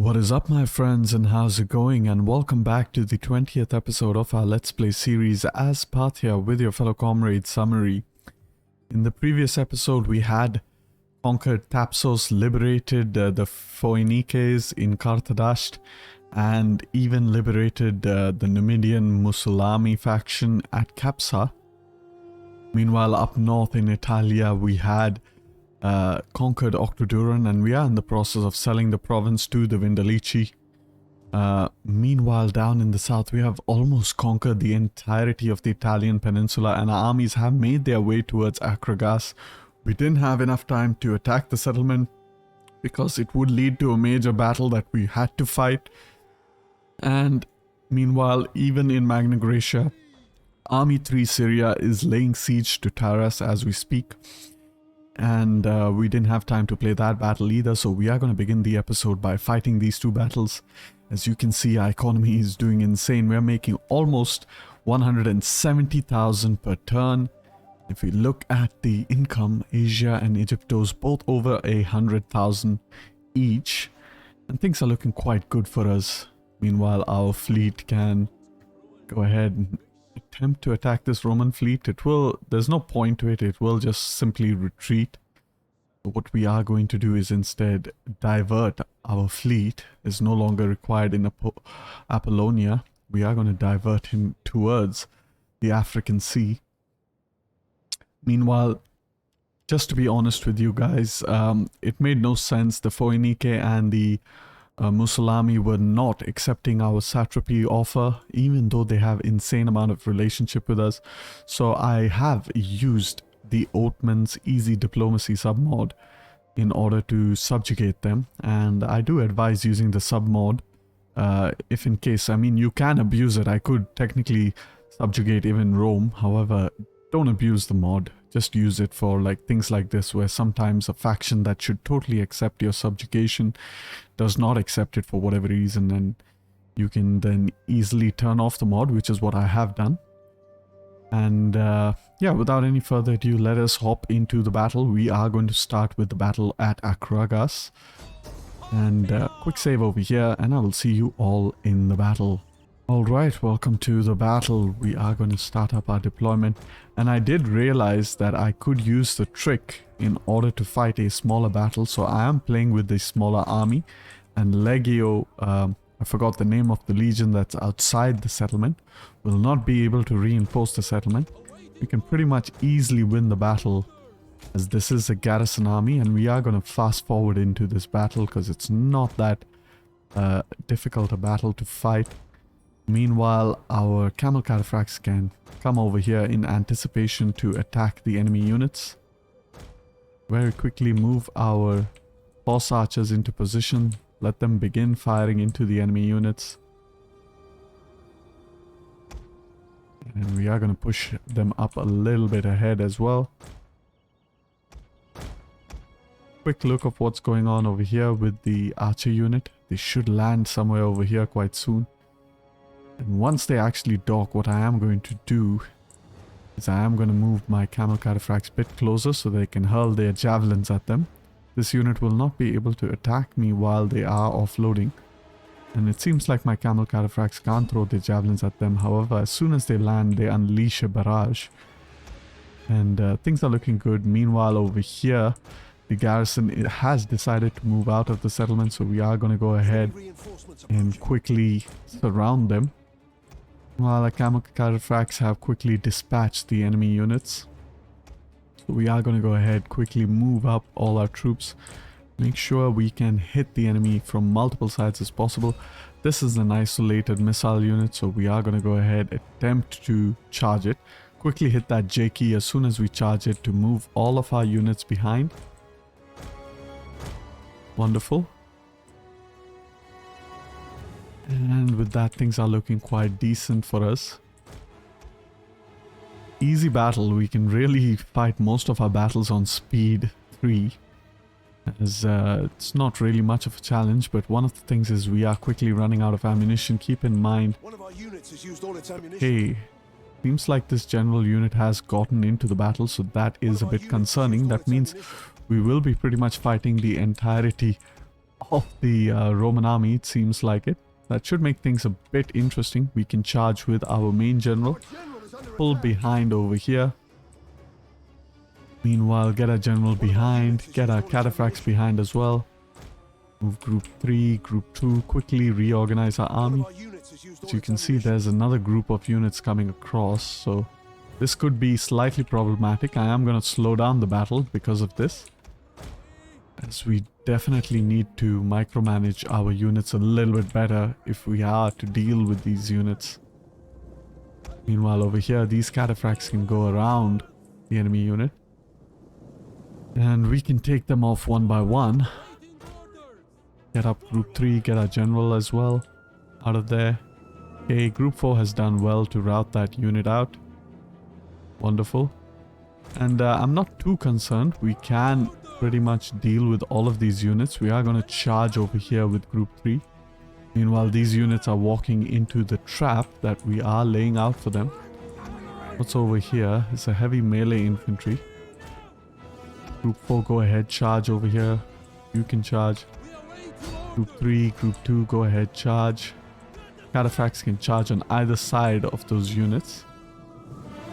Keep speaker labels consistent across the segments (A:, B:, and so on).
A: What is up, my friends, and how's it going? And welcome back to the 20th episode of our Let's Play series as Parthia with your fellow comrade Summary. In the previous episode, we had conquered Thapsos, liberated the Phoenicians in Karthadasht, and even liberated the Numidian Musulami faction at Capsa. Meanwhile, up north in Italia, we had conquered Octoduran, and we are in the process of selling the province to the Vindelici. Meanwhile, down in the south, we have almost conquered the entirety of the Italian peninsula, and our armies have made their way towards Akragas. We didn't have enough time to attack the settlement because it would lead to a major battle that we had to fight. And meanwhile, even in Magna Graecia, Army 3 Syria is laying siege to Taras as we speak. And we didn't have time to play that battle either, so we are going to begin the episode by fighting these two battles. As you can see, our economy is doing insane. We're making almost 170,000 per turn. If we look at the income, Asia and Egyptos both over 100,000 each, and things are looking quite good for us. Meanwhile, our fleet can go ahead and attempt to attack this Roman fleet. There's no point to it, it will just simply retreat. What we are going to do is instead divert our fleet. Is no longer required in Apollonia. We are going to divert him towards the African Sea. Meanwhile, just to be honest with you guys, it made no sense. The Phoenike and the Musulami were not accepting our satrapy offer, even though they have insane amount of relationship with us. So I have used the Ottoman's easy diplomacy submod in order to subjugate them, and I do advise using the submod if in case, I mean, you can abuse it. I could technically subjugate even Rome, however, don't abuse the mod. Just use it for like things like this, where sometimes a faction that should totally accept your subjugation does not accept it for whatever reason, and you can then easily turn off the mod, which is what I have done. And yeah, without any further ado, let us hop into the battle. We are going to start with the battle at Akragas. And quick save over here, and I will see you all in the battle. Alright, welcome to the battle. We are going to start up our deployment, and I did realize that I could use the trick in order to fight a smaller battle, so I am playing with the smaller army, and Legio, I forgot the name of the legion that's outside the settlement, will not be able to reinforce the settlement. We can pretty much easily win the battle, as this is a garrison army, and we are going to fast forward into this battle because it's not that difficult a battle to fight. Meanwhile, our camel cataphracts can come over here in anticipation to attack the enemy units. Very quickly move our horse archers into position. Let them begin firing into the enemy units. And we are going to push them up a little bit ahead as well. Quick look of what's going on over here with the archer unit. They should land somewhere over here quite soon. And once they actually dock, what I am going to do is I am going to move my camel cataphracts a bit closer so they can hurl their javelins at them. This unit will not be able to attack me while they are offloading. And it seems like my camel cataphracts can't throw their javelins at them. However, as soon as they land, they unleash a barrage. And things are looking good. Meanwhile, over here, the garrison has decided to move out of the settlement. So we are going to go ahead and quickly surround them. While our camel cataphracts have quickly dispatched the enemy units. So we are going to go ahead, quickly move up all our troops. Make sure we can hit the enemy from multiple sides as possible. This is an isolated missile unit, so we are going to go ahead, attempt to charge it. Quickly hit that J key as soon as we charge it to move all of our units behind. Wonderful. And with that, things are looking quite decent for us. Easy battle. We can really fight most of our battles on speed 3. As it's not really much of a challenge, but one of the things is we are quickly running out of ammunition. Keep in mind,
B: One of our units has used all its ammunition.
A: hey, seems like this general unit has gotten into the battle, so that is a bit concerning. That means we will be pretty much fighting the entirety of the Roman army, it seems like it. That should make things a bit interesting. We can charge with our main general, pull behind over here. Meanwhile, get our general behind, get our cataphracts behind as well. Move group 3, group 2, quickly reorganize our army. As you can see, there's another group of units coming across, so this could be slightly problematic. I am going to slow down the battle because of this, as we definitely need to micromanage our units a little bit better if we are to deal with these units. Meanwhile, over here, these cataphracts can go around the enemy unit, and we can take them off one by one. Get up group 3, get our general as well out of there. Okay, group 4 has done well to rout that unit out. Wonderful. And I'm not too concerned. We can pretty much deal with all of these units. We are going to charge over here with group 3. Meanwhile, these units are walking into the trap that we are laying out for them. What's over here? It's a heavy melee infantry. Group 4, go ahead, charge over here. You can charge. Group 3, Group 2, go ahead, charge. Cataphracts can charge on either side of those units.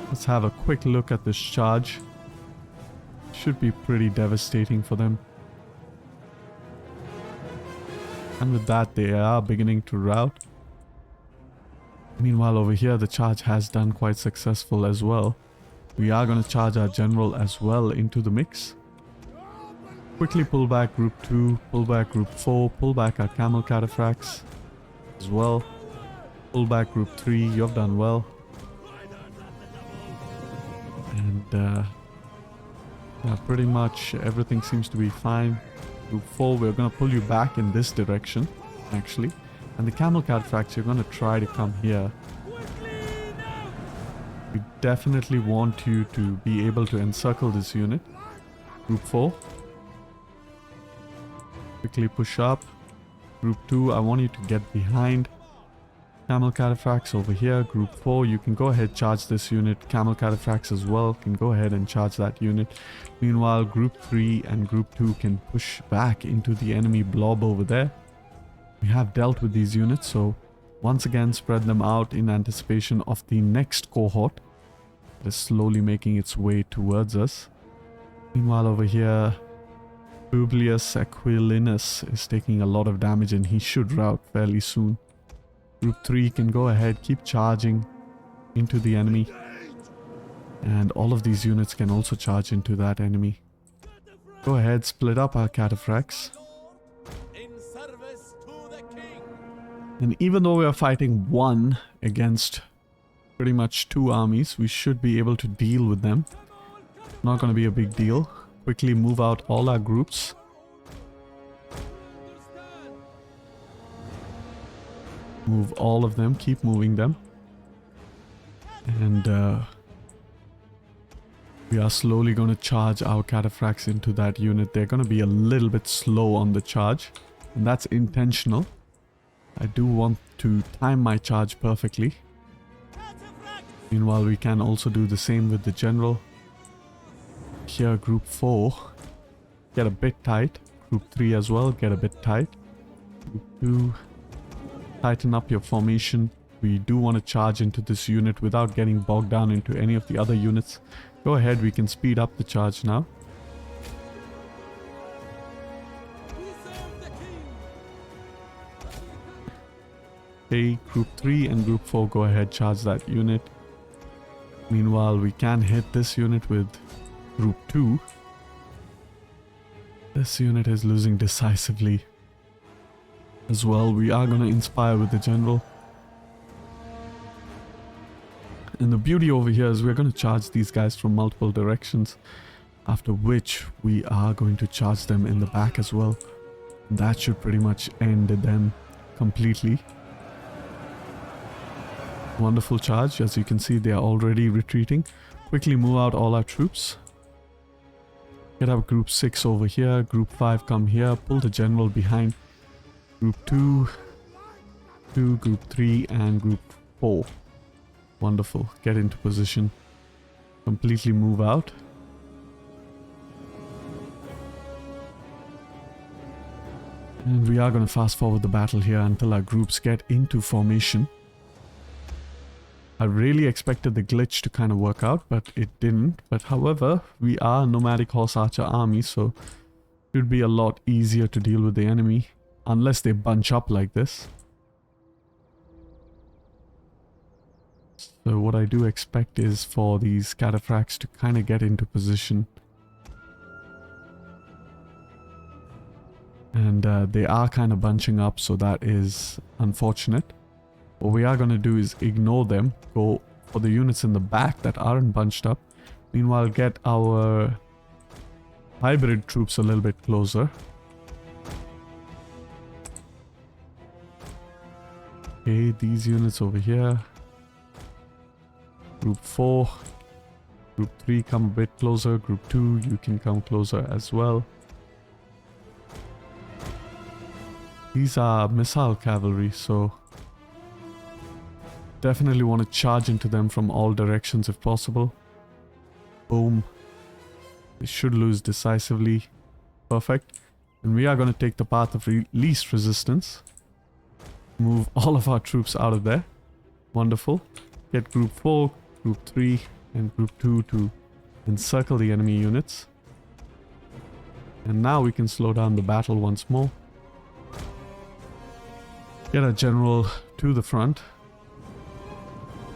A: Let's have a quick look at this charge. Should be pretty devastating for them. And with that, they are beginning to rout. Meanwhile, over here, the charge has done quite successful as well. We are going to charge our general as well into the mix. Quickly pull back group 2, pull back group 4, pull back our camel cataphracts as well. Pull back group 3, you've done well. And yeah, pretty much everything seems to be fine. Group 4, we're going to pull you back in this direction, actually. And the camel cataphracts, you're going to try to come here. We definitely want you to be able to encircle this unit. Group 4. Quickly push up. Group 2, I want you to get behind. Camel cataphracts over here. Group 4, you can go ahead, charge this unit. Camel cataphracts as well can go ahead and charge that unit. Meanwhile, Group 3 and Group 2 can push back into the enemy blob over there. We have dealt with these units, so once again spread them out in anticipation of the next cohort that is slowly making its way towards us. Meanwhile, over here, Publius Aquilinus is taking a lot of damage and he should rout fairly soon. Group 3 can go ahead, keep charging into the enemy. And all of these units can also charge into that enemy. Go ahead, split up our cataphracts. And even though we are fighting one against pretty much two armies, we should be able to deal with them. Not going to be a big deal. Quickly move out all our groups. Move all of them, keep moving them. And we are slowly going to charge our cataphracts into that unit. They're going to be a little bit slow on the charge, and that's intentional. I do want to time my charge perfectly. Meanwhile, we can also do the same with the general. Here, Group 4, get a bit tight. Group 3 as well, get a bit tight. Group 2, tighten up your formation. We do want to charge into this unit without getting bogged down into any of the other units. Go ahead, we can speed up the charge now. Okay, Group 3 and Group 4, go ahead, charge that unit. Meanwhile, we can hit this unit with Group 2. This unit is losing decisively as well. We are going to inspire with the general. And the beauty over here is we're going to charge these guys from multiple directions, after which we are going to charge them in the back as well. That should pretty much end them completely. Wonderful charge. As you can see, they are already retreating. Quickly move out all our troops. Get up Group 6 over here. Group 5 come here. Pull the general behind. Group 2, Group 3 and Group 4. Wonderful. Get into position. Completely move out. And we are going to fast forward the battle here until our groups get into formation. I really expected the glitch to kind of work out, but it didn't. But however, we are a nomadic horse archer army, so it should be a lot easier to deal with the enemy. Unless they bunch up like this. So what I do expect is for these cataphracts to kind of get into position. And they are kind of bunching up, so that is unfortunate. What we are going to do is ignore them, go for the units in the back that aren't bunched up. Meanwhile, get our hybrid troops a little bit closer. Okay, these units over here. Group 4. Group 3 come a bit closer. Group 2, you can come closer as well. These are missile cavalry, so definitely want to charge into them from all directions if possible. Boom. They should lose decisively. Perfect. And we are going to take the path of least resistance. Move all of our troops out of there. Wonderful. Get group 4, group 3 and group 2 to encircle the enemy units. And now we can slow down the battle once more. Get a general to the front.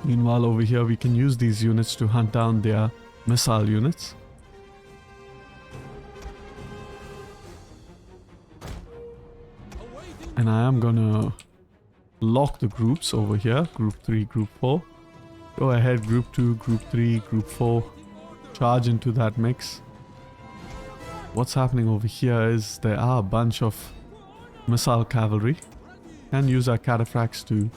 A: Meanwhile, over here we can use these units to hunt down their missile units. And I am gonna lock the groups over here. Group 3, group 4. Go ahead, group 2, group 3, group 4. Charge into that mix. What's happening over here is there are a bunch of missile cavalry. Can use our cataphracts to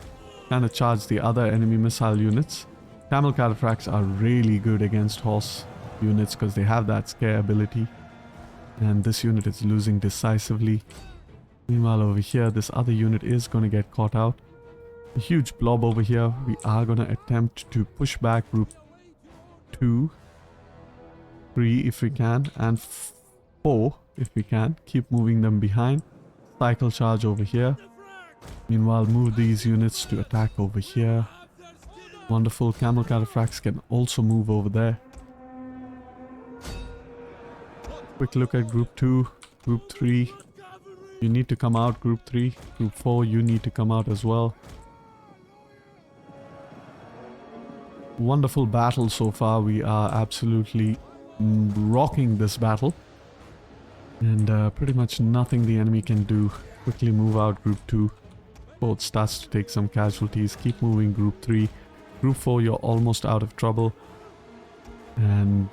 A: kind of charge the other enemy missile units. Camel cataphracts are really good against horse units because they have that scare ability. And this unit is losing decisively. Meanwhile over here, this other unit is going to get caught out. A huge blob over here. We are going to attempt to push back group 2, 3 if we can, and 4 if we can. Keep moving them behind. Cycle charge over here. Meanwhile, move these units to attack over here. Wonderful. Camel cataphracts can also move over there. Quick look at group 2, group 3. You need to come out, group 3. Group 4, you need to come out as well. Wonderful battle so far. We are absolutely rocking this battle. And pretty much nothing the enemy can do. Quickly move out, group 2. Both starts to take some casualties. Keep moving, group 3. Group 4, you're almost out of trouble. And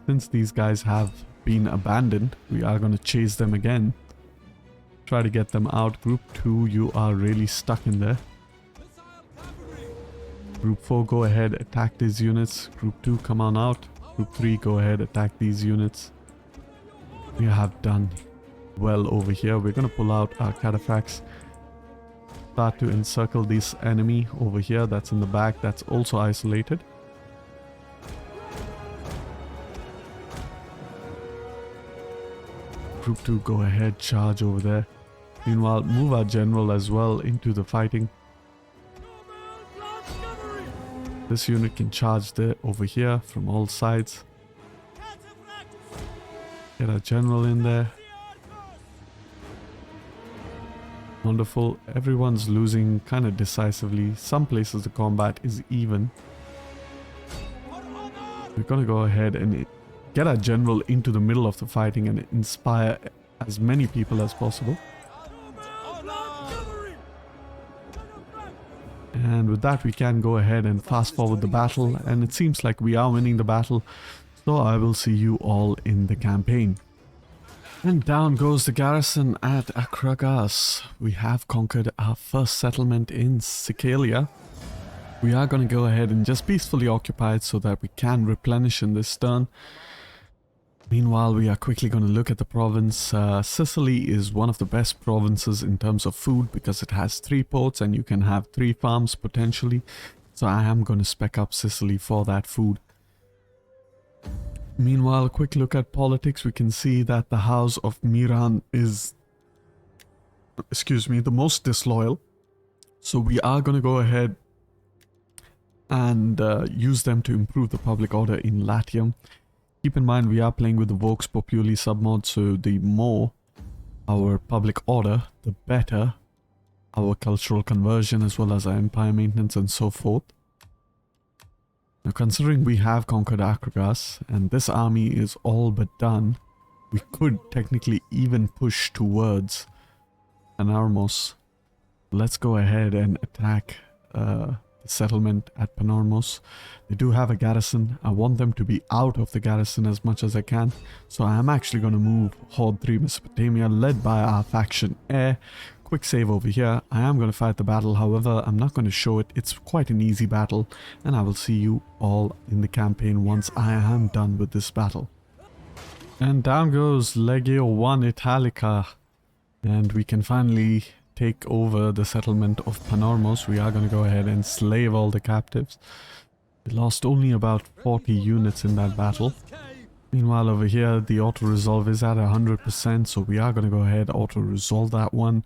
A: since these guys have been abandoned, we are going to chase them again. Try to get them out. Group 2, you are really stuck in there. Group 4, go ahead, attack these units. Group 2, come on out. Group 3, go ahead, attack these units. We have done well over here. We're going to pull out our cataphracts. Start to encircle this enemy over here. That's in the back. That's also isolated. Group 2, go ahead, charge over there. Meanwhile, move our general as well into the fighting. This unit can charge there over here from all sides. Get our general in there. Wonderful. Everyone's losing kind of decisively. Some places the combat is even. We're gonna go ahead and get our general into the middle of the fighting and inspire as many people as possible. And with that we can go ahead and fast forward the battle, and it seems like we are winning the battle, so I will see you all in the campaign. And down goes the garrison at Akragas. We have conquered our first settlement in Syracuse. We are going to go ahead and just peacefully occupy it so that we can replenish in this turn. Meanwhile, we are quickly going to look at the province. Sicily is one of the best provinces in terms of food because it has 3 ports and you can have 3 farms potentially. So I am going to spec up Sicily for that food. Meanwhile, a quick look at politics. We can see that the house of Miran is excuse me, the most disloyal. So we are going to go ahead and use them to improve the public order in Latium. Keep in mind we are playing with the Vox Populi submod, so the more our public order, the better our cultural conversion as well as our empire maintenance and so forth. Now considering we have conquered Akragas and this army is all but done, we could technically even push towards Panormus. Let's go ahead and attack the settlement at Panormus. They do have a garrison. I want them to be out of the garrison as much as I can. So I am actually going to move Horde 3 Mesopotamia led by our faction Air. Quick save over here. I am going to fight the battle. However, I'm not going to show it. It's quite an easy battle. And I will see you all in the campaign once I am done with this battle. And down goes Legio 1 Italica. And we can finally take over the settlement of Panormus. We are going to go ahead and slave all the captives. We lost only about 40 units in that battle. Meanwhile over here the auto-resolve is at 100%, so we are going to go ahead auto-resolve that one.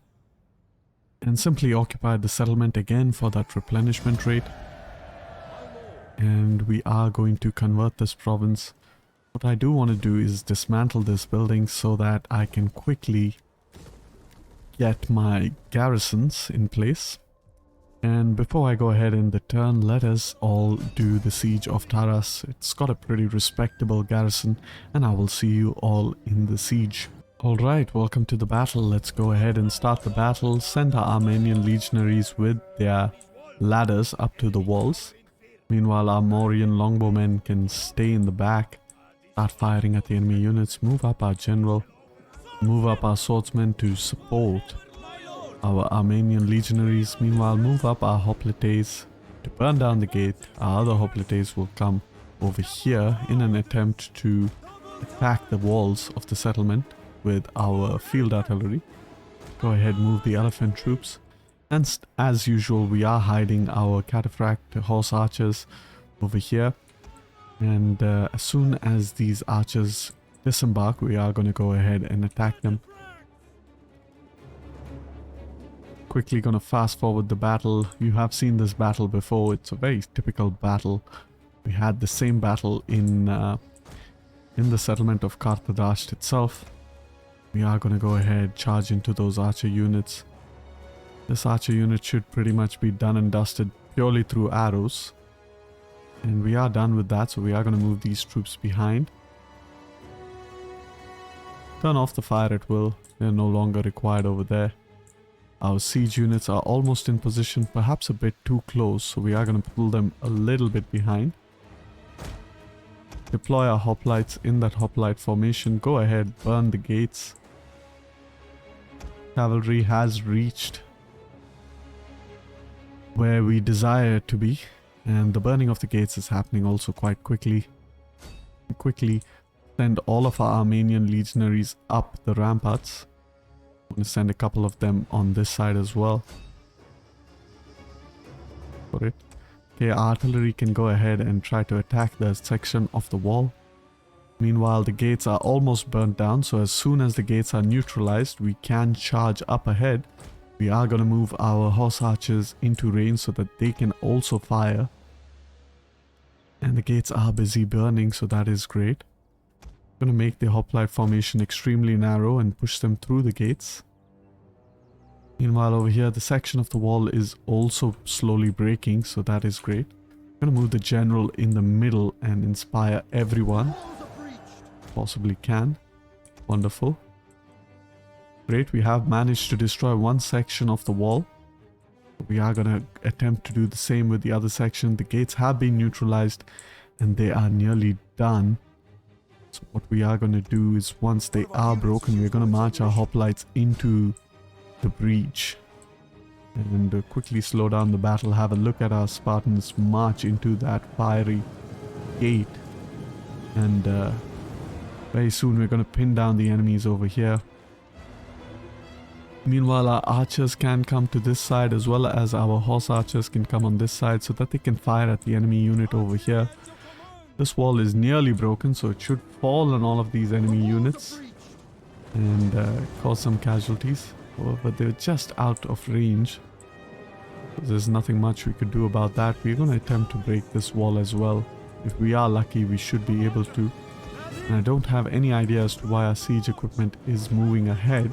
A: And simply occupy the settlement again for that replenishment rate. And we are going to convert this province. What I do want to do is dismantle this building so that I can quickly get my garrisons in place. And before I go ahead in the turn, let us all do the siege of Taras. It's got a pretty respectable garrison, and I will see you all in the siege. Alright, welcome to the battle. Let's go ahead and start the battle. Send our Armenian legionaries with their ladders up to the walls. Meanwhile, our Mauryan longbowmen can stay in the back, start firing at the enemy units, move up our general, move up our swordsmen to support our Armenian legionaries. Meanwhile, move up our hoplites to burn down the gate. Our other hoplites will come over here in an attempt to attack the walls of the settlement with our field artillery. Go ahead, move the elephant troops. And as usual, we are hiding our cataphract horse archers over here. And as soon as these archers disembark, we are going to go ahead and attack them. Quickly going to fast forward the battle. You have seen this battle before. It's a very typical battle. We had the same battle in the settlement of Kartadasht itself. We are going to go ahead, charge into those archer units. This archer unit should pretty much be done and dusted purely through arrows. And we are done with that, so we are going to move these troops behind. Turn off the fire at will. They're no longer required over there. Our siege units are almost in position, perhaps a bit too close, so we are going to pull them a little bit behind. Deploy our hoplites in that hoplite formation. Go ahead, burn the gates. Cavalry has reached where we desire it to be, and the burning of the gates is happening also quite quickly. Quickly send all of our Armenian legionaries up the ramparts. I'm going to send a couple of them on this side as well. For it. Okay, artillery can go ahead and try to attack the section of the wall. Meanwhile, the gates are almost burnt down, so as soon as the gates are neutralized, we can charge up ahead. We are going to move our horse archers into range so that they can also fire. And the gates are busy burning, so that is great. I'm going to make the hoplite formation extremely narrow and push them through the gates. Meanwhile, over here, the section of the wall is also slowly breaking, so that is great. I'm going to move the general in the middle and inspire everyone. Possibly can. Wonderful. Great, we have managed to destroy one section of the wall. We are going to attempt to do the same with the other section. The gates have been neutralized and they are nearly done. So what we are going to do is, once they are broken, we're going to march our hoplites into the breach and quickly slow down the battle. Have a look at our Spartans march into that fiery gate, and very soon we're going to pin down the enemies over here. Meanwhile, our archers can come to this side as well as our horse archers can come on this side so that they can fire at the enemy unit over here. This wall is nearly broken, so it should fall on all of these enemy units and cause some casualties. However, they're just out of range. There's nothing much we could do about that. We're going to attempt to break this wall as well. If we are lucky, we should be able to. And I don't have any idea as to why our siege equipment is moving ahead.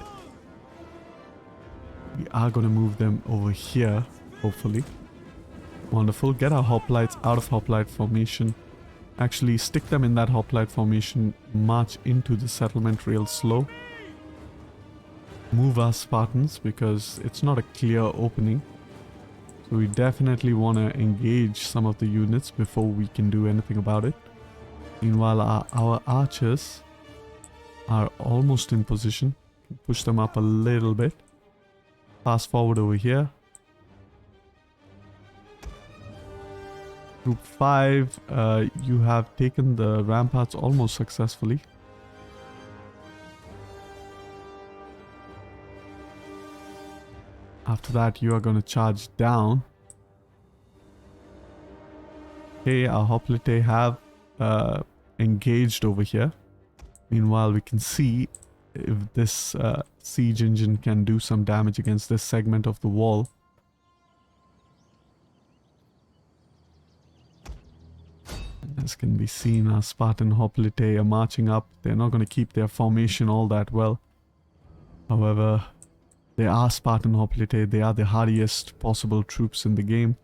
A: We are going to move them over here, hopefully. Wonderful. Get our hoplites out of hoplite formation. Actually, stick them in that hoplite formation. March into the settlement real slow. Move our Spartans because it's not a clear opening. So we definitely want to engage some of the units before we can do anything about it. Meanwhile, our archers are almost in position. Push them up a little bit. Fast forward over here. Group 5, you have taken the ramparts almost successfully. After that, you are going to charge down. Okay, our hoplite have engaged over here. Meanwhile, we can see if this siege engine can do some damage against this segment of the wall. As can be seen, our Spartan hoplite are marching up. They're not going to keep their formation all that well. However, they are Spartan hoplite. They are the hardiest possible troops in the game.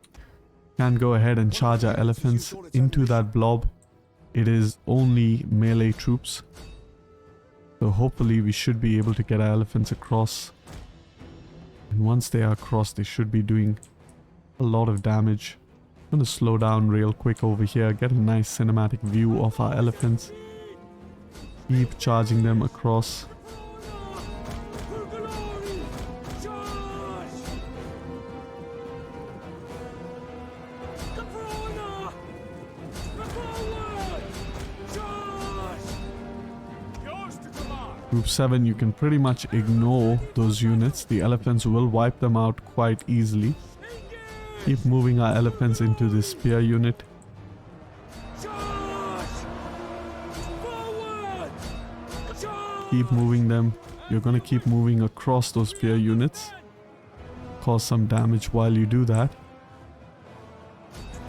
A: Can go ahead and charge our elephants into that blob. It is only melee troops. So hopefully we should be able to get our elephants across. And once they are across, they should be doing a lot of damage. I'm going to slow down real quick over here. Get a nice cinematic view of our elephants. Keep charging them across. Group 7, you can pretty much ignore those units. The elephants will wipe them out quite easily. Keep moving our elephants into this spear unit. Keep moving them. You're going to keep moving across those spear units. Cause some damage while you do that.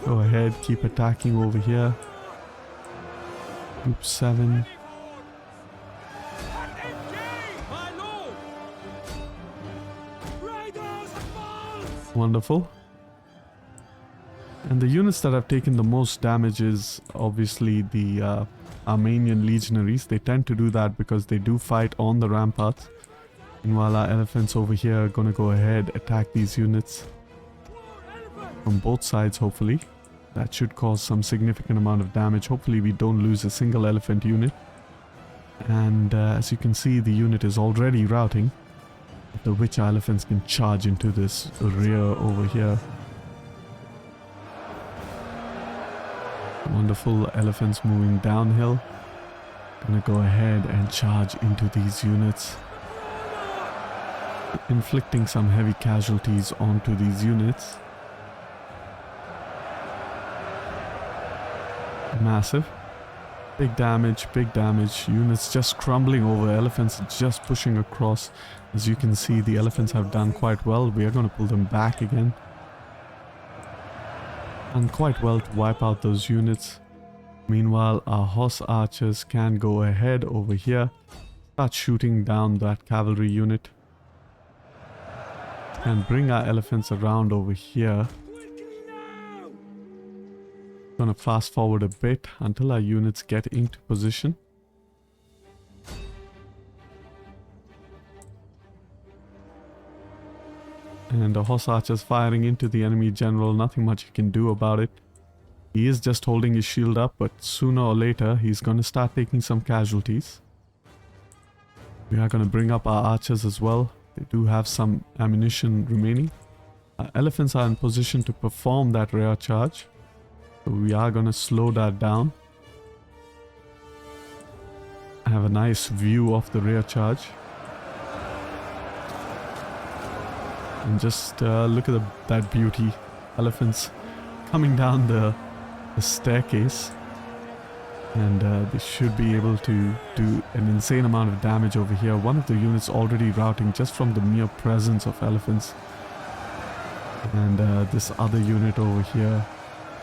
A: Go ahead, keep attacking over here. Group 7. Wonderful. And the units that have taken the most damage is obviously the Armenian legionaries. They tend to do that because they do fight on the ramparts. Meanwhile, our elephants over here are going to go ahead, attack these units from both sides, hopefully. That should cause some significant amount of damage. Hopefully we don't lose a single elephant unit. And as you can see, the unit is already routing. The witch elephants can charge into this rear over here. Wonderful elephants moving downhill. Gonna go ahead and charge into these units. Inflicting some heavy casualties onto these units. Massive. Big damage, big damage. Units just crumbling over. Elephants just pushing across. As you can see, the elephants have done quite well. We are going to pull them back again. And quite well to wipe out those units. Meanwhile, our horse archers can go ahead over here. Start shooting down that cavalry unit. And bring our elephants around over here. Gonna fast forward a bit until our units get into position. And the horse archers firing into the enemy general. Nothing much you can do about it. He is just holding his shield up, but sooner or later he's gonna start taking some casualties. We are gonna bring up our archers as well. They do have some ammunition remaining. Our elephants are in position to perform that rear charge. So we are going to slow that down. I have a nice view of the rear charge. And just look at that beauty. Elephants coming down the staircase. And they should be able to do an insane amount of damage over here. One of the units already routing just from the mere presence of elephants. And this other unit over here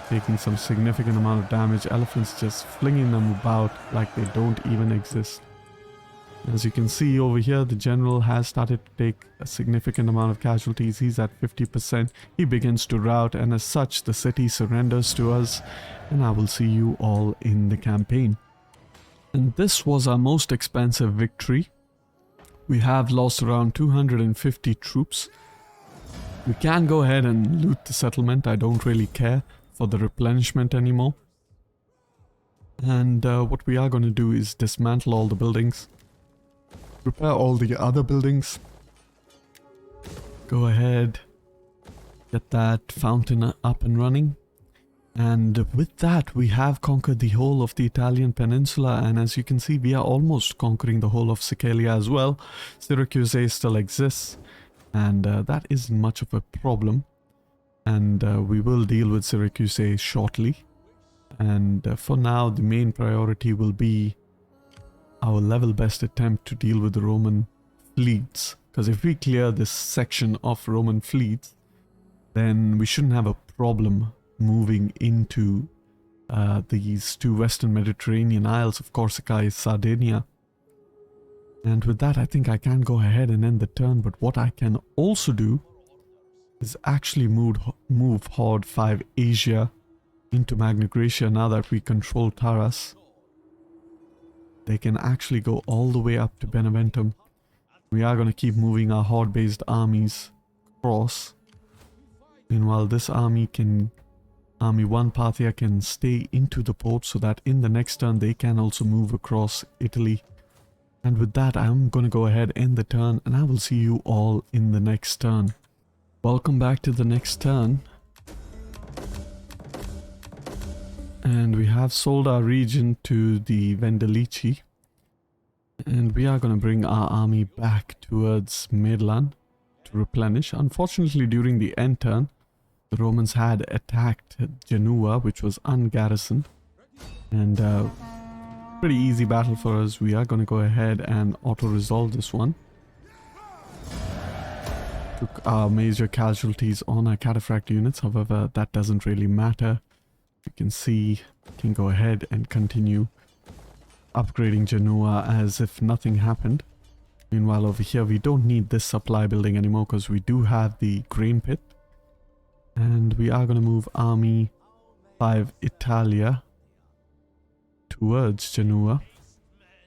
A: taking some significant amount of damage. Elephants just flinging them about like they don't even exist. As you can see over here, the general has started to take a significant amount of casualties. He's at 50%. He begins to rout, and as such, the city surrenders to us, and I will see you all in the campaign. And this was our most expensive victory. We have lost around 250 troops. We can go ahead and loot the settlement. I don't really care for the replenishment anymore. And what we are going to do is dismantle all the buildings. Repair all the other buildings. Go ahead. Get that fountain up and running. And with that, we have conquered the whole of the Italian peninsula. And as you can see, we are almost conquering the whole of Sicilia as well. Syracuse still exists. And that isn't much of a problem. And we will deal with Syracuse shortly. And for now, the main priority will be our level best attempt to deal with the Roman fleets. Because if we clear this section of Roman fleets, then we shouldn't have a problem moving into these two Western Mediterranean isles of Corsica and Sardinia. And with that, I think I can go ahead and end the turn. But what I can also do is actually move Horde 5 Asia into Magna Graecia now that we control Taras. They can actually go all the way up to Beneventum. We are going to keep moving our Horde-based armies across. Meanwhile, this Army 1 Parthia can stay into the port so that in the next turn they can also move across Italy. And with that, I'm going to go ahead and end the turn, and I will see you all in the next turn. Welcome back to the next turn. And we have sold our region to the Vendelici. And we are going to bring our army back towards Milan to replenish. Unfortunately, during the end turn, the Romans had attacked Genoa, which was ungarrisoned. And pretty easy battle for us. We are going to go ahead and auto-resolve this one. Took our major casualties on our cataphract units. However, that doesn't really matter. You can see, we can go ahead and continue upgrading Genoa as if nothing happened. Meanwhile, over here, we don't need this supply building anymore because we do have the grain pit. And we are going to move Army 5 Italia towards Genoa.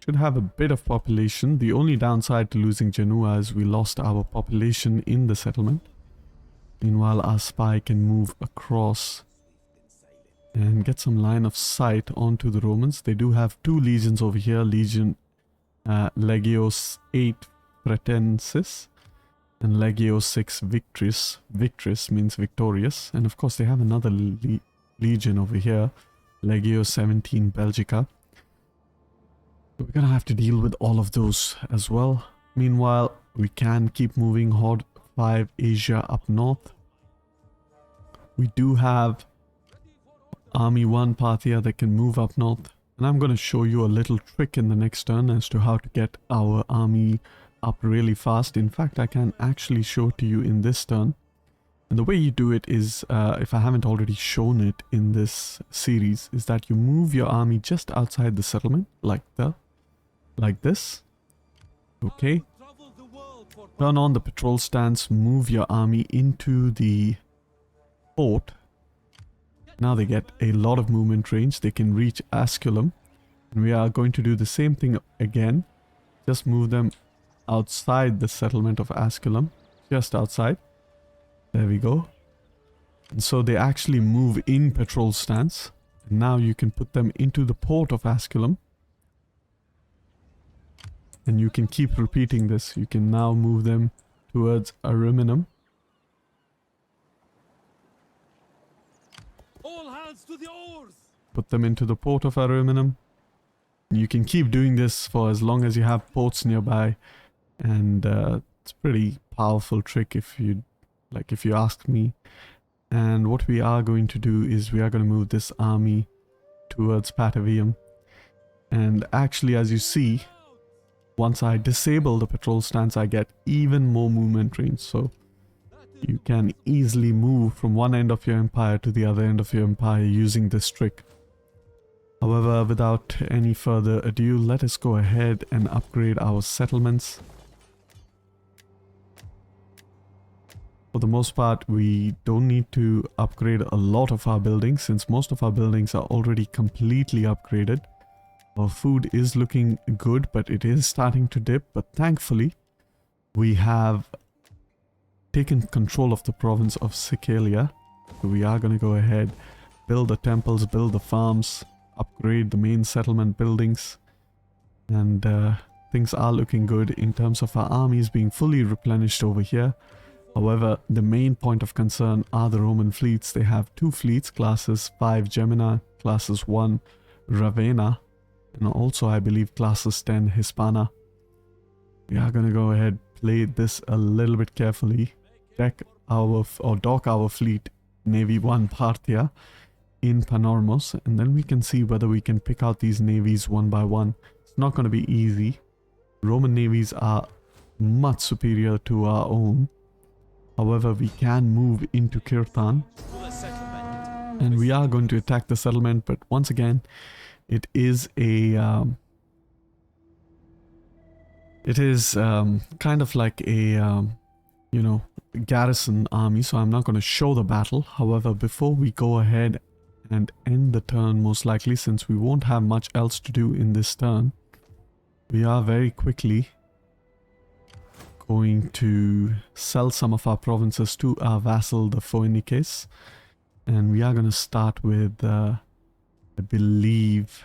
A: Should have a bit of population. The only downside to losing Genoa is we lost our population in the settlement. Meanwhile, our spy can move across and get some line of sight onto the Romans. They do have 2 legions over here. Legion Legio 8 Praetensis and Legio 6 Victris. Victris means victorious. And of course they have another legion over here. Legio 17 Belgica. So we're gonna have to deal with all of those as well. Meanwhile, we can keep moving Horde 5 Asia up north. We do have Army 1 Parthia that can move up north. And I'm going to show you a little trick in the next turn as to how to get our army up really fast. In fact, I can actually show it to you in this turn. And the way you do it is, if I haven't already shown it in this series, is that you move your army just outside the settlement, like this. Okay. Turn on the patrol stance, move your army into the port. Now they get a lot of movement range. They can reach Asculum. And we are going to do the same thing again. Just move them outside the settlement of Asculum. Just outside. There we go. And so they actually move in patrol stance. And now you can put them into the port of Asculum. And you can keep repeating this. You can now move them towards Ariminum.
B: To the oars.
A: Put them into the port of Ariminum. You can keep doing this for as long as you have ports nearby, and it's a pretty powerful trick if you ask me. And what we are going to do is we are going to move this army towards Patavium. And actually, as you see, once I disable the patrol stance, I get even more movement range. So you can easily move from one end of your empire to the other end of your empire using this trick. However, without any further ado, let us go ahead and upgrade our settlements. For the most part, we don't need to upgrade a lot of our buildings since most of our buildings are already completely upgraded. Our food is looking good, but it is starting to dip. But thankfully, we have taken control of the province of Syracuse. So we are going to go ahead, build the temples, build the farms, upgrade the main settlement buildings. And things are looking good in terms of our armies being fully replenished over here. However, the main point of concern are the Roman fleets. They have 2 fleets, classes 5 Gemini, classes 1 Ravenna, and also I believe classes 10 Hispana. We are going to go ahead, play this a little bit carefully, dock our fleet Navy 1 Parthia in Panormus, and then we can see whether we can pick out these navies one by one. It's not going to be easy. Roman navies are much superior to our own. However, we can move into Kirtan, and we are going to attack the settlement, but once again, it is a kind of like a garrison army, so I'm not going to show the battle. However, before we go ahead and end the turn, most likely, since we won't have much else to do in this turn, we are very quickly going to sell some of our provinces to our vassal, the Phoenicians, and we are going to start with I believe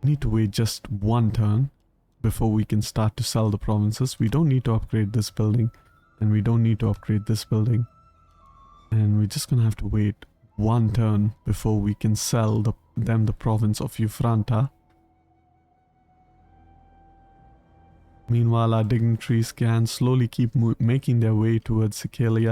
A: we need to wait just one turn before we can start to sell the provinces. We don't need to upgrade this building, and we don't need to upgrade this building, and we're just gonna have to wait one turn before we can sell them the province of Euphranta. Meanwhile, our dignitaries can slowly keep making their way towards Sicily,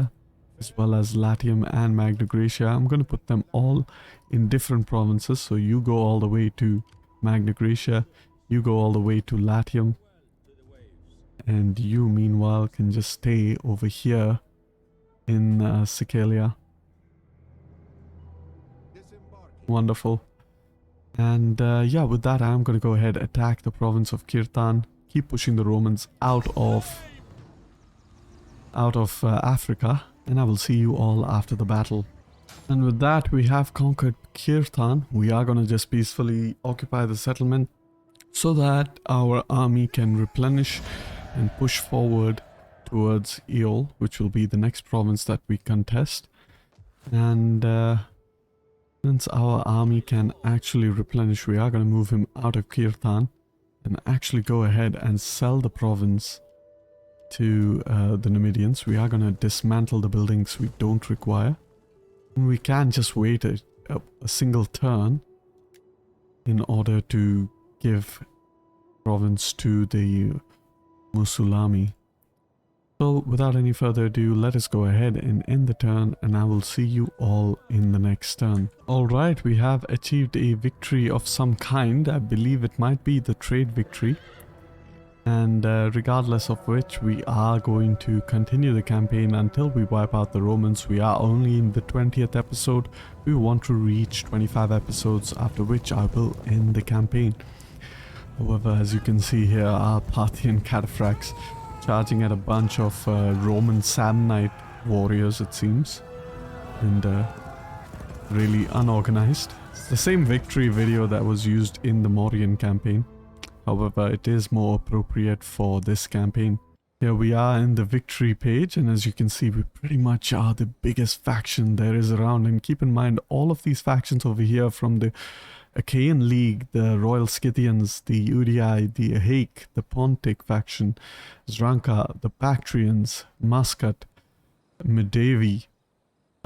A: as well as Latium and Magna Graecia. I'm going to put them all in different provinces, so you go all the way to Magna Graecia, you go all the way to Latium, and you meanwhile can just stay over here in Sicily. Wonderful. And yeah, with that, I'm going to go ahead attack the province of Kirtan, keep pushing the Romans out of Africa, and I will see you all after the battle. And with that, we have conquered Kirtan. We are going to just peacefully occupy the settlement so that our army can replenish and push forward towards Eol, which will be the next province that we contest. And since our army can actually replenish, we are going to move him out of Kirtan and actually go ahead and sell the province to the Numidians. We are going to dismantle the buildings we don't require. And we can just wait a single turn in order to give province to the Musulami. So without any further ado, let us go ahead and end the turn, and I will see you all in the next turn. Alright, we have achieved a victory of some kind. I believe it might be the trade victory. And regardless of which, we are going to continue the campaign until we wipe out the Romans. We are only in the 20th episode. We want to reach 25 episodes, after which I will end the campaign. However, as you can see here, our Parthian cataphracts charging at a bunch of Roman Samnite warriors, it seems, and really unorganized. It's the same victory video that was used in the Mauryan campaign. However, it is more appropriate for this campaign. Here we are in the victory page, and as you can see, we pretty much are the biggest faction there is around. And keep in mind, all of these factions over here, from the Achaean League, the Royal Scythians, the Udii, the Ahaek, the Pontic faction, Zranka, the Bactrians, Muscat, Medevi,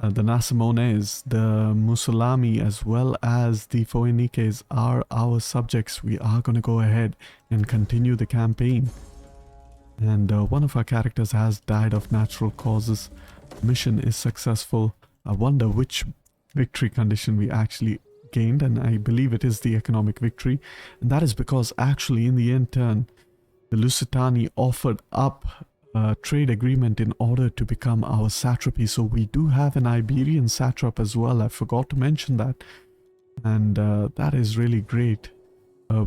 A: the Nasamones, the Musulami, as well as the Phoenicians are our subjects. We are going to go ahead and continue the campaign. And one of our characters has died of natural causes. Mission is successful. I wonder which victory condition we actually gained, and I believe it is the economic victory. And that is because actually in the end turn, the Lusitani offered up a trade agreement in order to become our satrapy. So we do have an Iberian satrap as well. I forgot to mention that. And that is really great.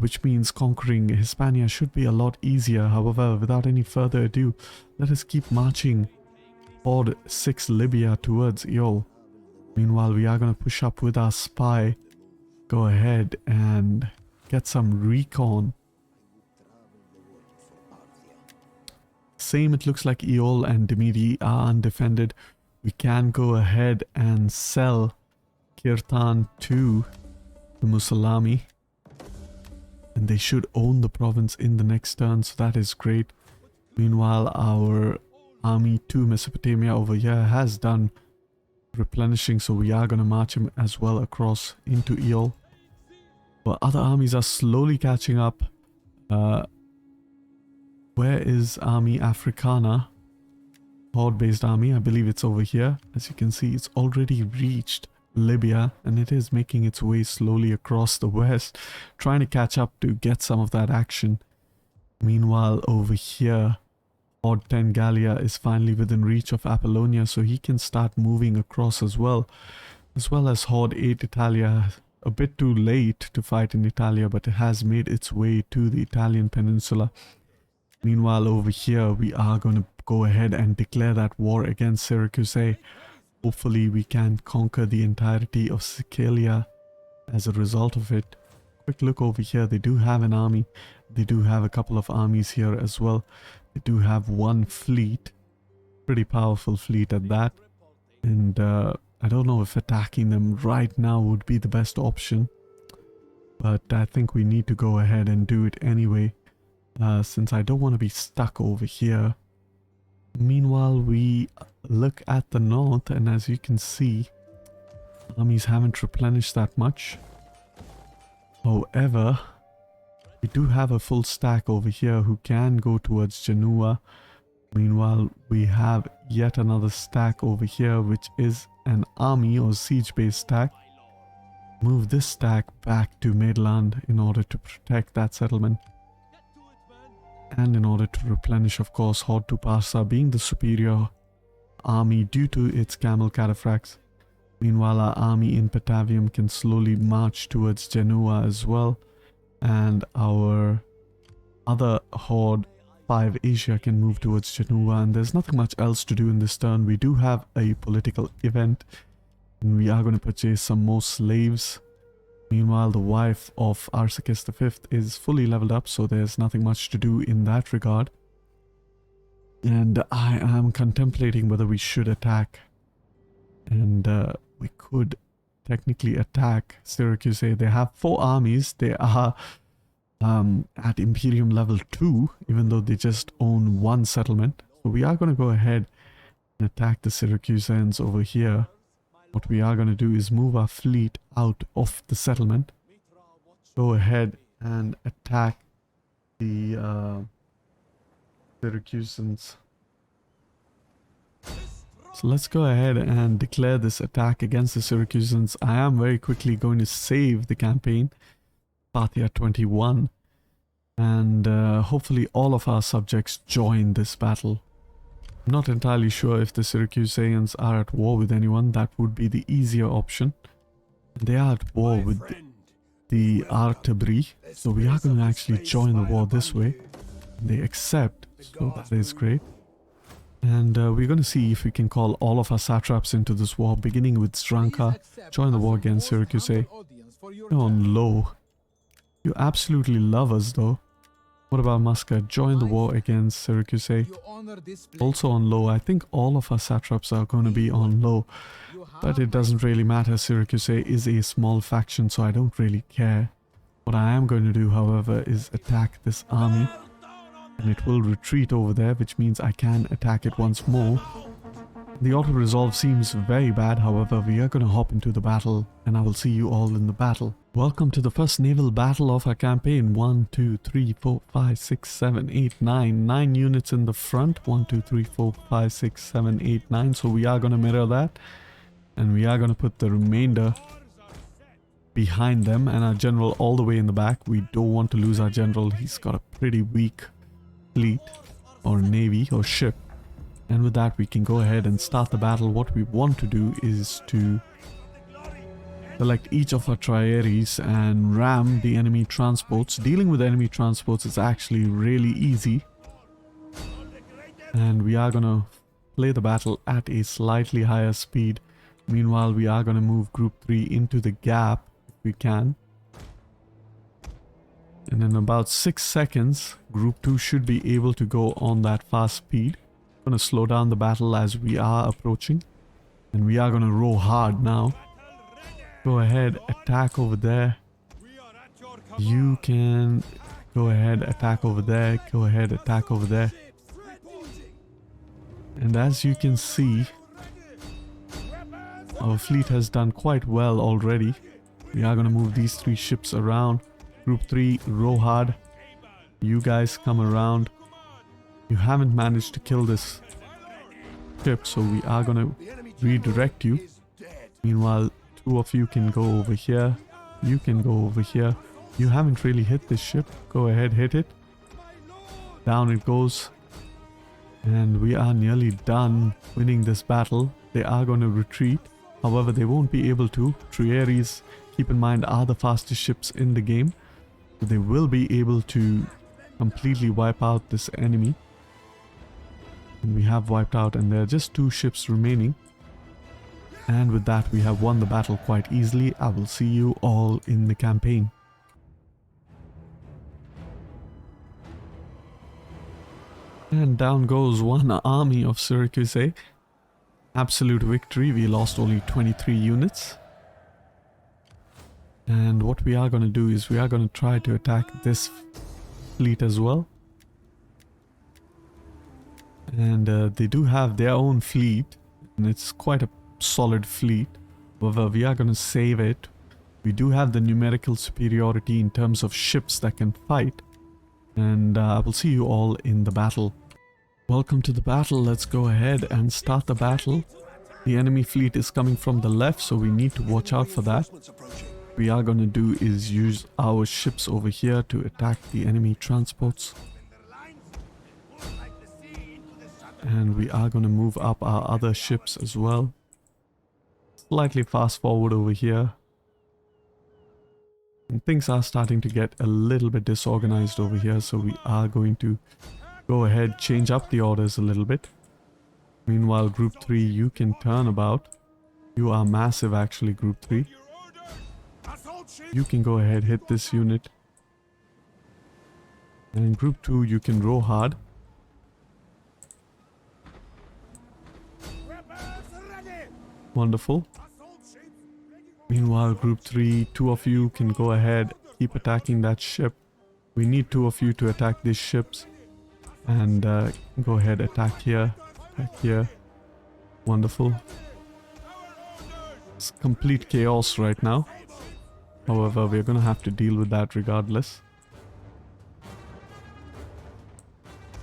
A: Which means conquering Hispania should be a lot easier. However, without any further ado, let us keep marching Horde 6 Libya towards Eol. Meanwhile, we are going to push up with our spy. Go ahead and get some recon. Same, it looks like Eol and Demiri are undefended. We can go ahead and sell Kirtan to the Musalami. And they should own the province in the next turn, so that is great. Meanwhile, our army to Mesopotamia over here has done replenishing, so we are going to march him as well across into Eol. But other armies are slowly catching up. Where is Army Africana? Horde-based army, I believe it's over here. As you can see, it's already reached Libya, and it is making its way slowly across the west, trying to catch up to get some of that action. Meanwhile, over here, Horde 10 Gallia is finally within reach of Apollonia, so he can start moving across as well as Horde 8 Italia. A bit too late to fight in Italia, but it has made its way to the Italian peninsula. Meanwhile, over here, we are going to go ahead and declare that war against Syracuse. Hopefully we can conquer the entirety of Sicilia as a result of it. Quick look over here, they do have an army. They do have a couple of armies here as well. They do have one fleet. Pretty powerful fleet at that. And I don't know if attacking them right now would be the best option. But I think we need to go ahead and do it anyway. Since I don't want to be stuck over here. Meanwhile, we look at the north, and as you can see, armies haven't replenished that much. However, we do have a full stack over here who can go towards Genoa. Meanwhile, we have yet another stack over here, which is an army or siege-based stack. Move this stack back to Midland in order to protect that settlement. And in order to replenish, of course, Horde to Parsa being the superior army due to its camel cataphracts. Meanwhile, our army in Patavium can slowly march towards Genoa as well. And our other Horde 5 Asia can move towards Genoa. And there's nothing much else to do in this turn. We do have a political event. And we are going to purchase some more slaves. Meanwhile, the wife of Arsacus V is fully leveled up, so there's nothing much to do in that regard. And I am contemplating whether we should attack. And we could technically attack Syracuse. They have 4 armies. They are at Imperium level 2, even though they just own 1 settlement. So we are going to go ahead and attack the Syracusans over here. What we are going to do is move our fleet out of the settlement. Go ahead and attack the Syracusans. So let's go ahead and declare this attack against the Syracusans. I am very quickly going to save the campaign. Parthia 21. And hopefully all of our subjects join this battle. I'm not entirely sure if the Syracusans are at war with anyone. That would be the easier option. They are at war with the Artabri, so we are going to actually join the war this way. They accept, so that is great. And we're going to see if we can call all of our satraps into this war, beginning with Stranka. Join the war against Syracuse. You're on low. You absolutely love us though. What about Muscat? Join the war against Syracuse. Also on low. I think all of our satraps are going to be on low. But it doesn't really matter. Syracuse is a small faction, so I don't really care. What I am going to do, however, is attack this army. And it will retreat over there, which means I can attack it once more. The auto-resolve seems very bad, however, we are going to hop into the battle, and I will see you all in the battle. Welcome to the first naval battle of our campaign. 1, 2, 3, 4, 5, 6, 7, 8, 9. 9 units in the front. 1, 2, 3, 4, 5, 6, 7, 8, 9. So we are going to mirror that. And we are going to put the remainder behind them and our general all the way in the back. We don't want to lose our general. He's got a pretty weak fleet or navy or ship. And with that, we can go ahead and start the battle. What we want to do is to select each of our triaries and ram the enemy transports. Dealing with enemy transports is actually really easy. And we are gonna play the battle at a slightly higher speed. Meanwhile, we are gonna move Group 3 into the gap if we can. And in about 6 seconds, Group 2 should be able to go on that fast speed. I'm gonna slow down the battle as we are approaching. And we are gonna row hard now. Go ahead, attack over there. You can go ahead, attack over there. Go ahead, attack over there. And as you can see, our fleet has done quite well already. We are going to move these 3 ships around. Group 3, row hard. You guys come around. You haven't managed to kill this ship, so we are going to redirect you. Meanwhile, 2 of you can go over here. You can go over here. You haven't really hit this ship. Go ahead, hit it. Down it goes. And we are nearly done winning this battle. They are going to retreat. However, they won't be able to. Triaries, keep in mind, are the fastest ships in the game. So they will be able to completely wipe out this enemy. And we have wiped out, and there are just 2 ships remaining. And with that, we have won the battle quite easily. I will see you all in the campaign. And down goes one army of Syracuse. Absolute victory. We lost only 23 units. And what we are going to do is we are going to try to attack this fleet as well. And they do have their own fleet. And it's quite a solid fleet. However, we are going to save it. We do have the numerical superiority in terms of ships that can fight. And I will see you all in the battle. Welcome to the battle. Let's go ahead and start the battle. The enemy fleet is coming from the left, so we need to watch out for that. What we are going to do is use our ships over here to attack the enemy transports. And we are going to move up our other ships as well. Slightly fast forward over here. And things are starting to get a little bit disorganized over here, so we are going to go ahead, change up the orders a little bit. Meanwhile, Group 3, you can turn about. You are massive actually, Group 3. You can go ahead, hit this unit. And Group 2, you can row hard. Wonderful. Meanwhile, Group 3, 2 of you can go ahead, keep attacking that ship. We need 2 of you to attack these ships. And go ahead, attack here, attack here. Wonderful. It's complete chaos right now. However, we're going to have to deal with that regardless.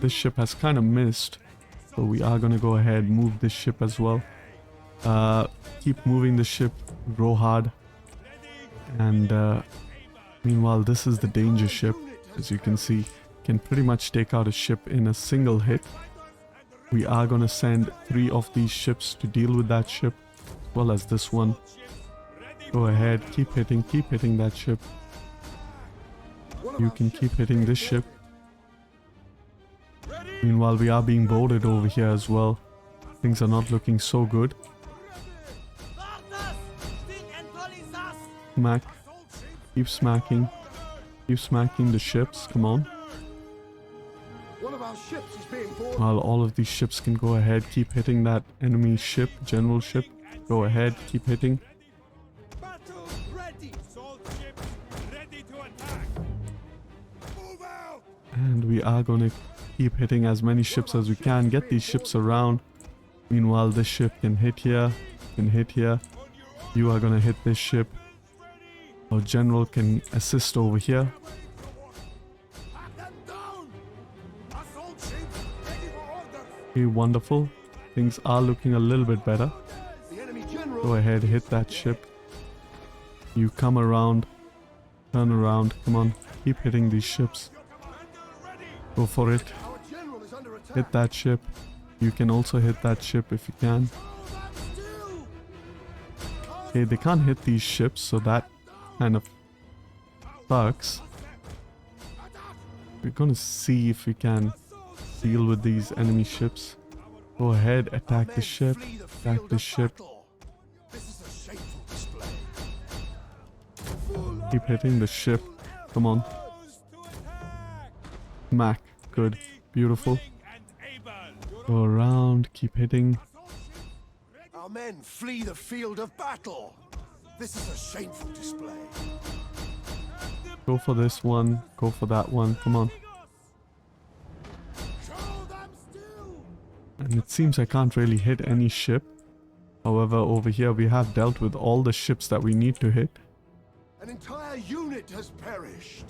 A: This ship has kind of missed. So we are going to go ahead, move this ship as well. Keep moving the ship, row hard. And meanwhile, this is the danger ship. As you can see, can pretty much take out a ship in a single hit. We are going to send 3 of these ships to deal with that ship, as well as this one. Go ahead, keep hitting that ship. You can keep hitting this ship. Meanwhile, we are being boarded over here as well. Things are not looking so good. Smack. Keep smacking. Keep smacking the ships. Come on. While all of these ships can go ahead, keep hitting that enemy ship, general ship. Go ahead, keep hitting. And we are going to keep hitting as many ships as we can. Get these ships around. Meanwhile, this ship can hit here, can hit here. You are going to hit this ship. Our general can assist over here. Okay, wonderful. Things are looking a little bit better. Go ahead, hit that ship. You come around. Turn around. Come on. Keep hitting these ships. Go for it.
B: Our general is under attack.
A: Hit that ship. You can also hit that ship if you can.
B: Hold them still.
A: Okay, they can't hit these ships, so that kind of sucks. We're gonna see if we can deal with these enemy ships. Go ahead, attack the ship. Attack the ship.
B: This is a shameful display.
A: Keep hitting the ship. Come on. Smack. Good. Beautiful. Go around. Keep hitting.
B: Our men flee the field of battle. This is a shameful display.
A: Go for this one. Go for that one. Come on.
B: Show them still.
A: And it seems I can't really hit any ship. However, over here we have dealt with all the ships that we need to hit.
B: An entire unit has perished.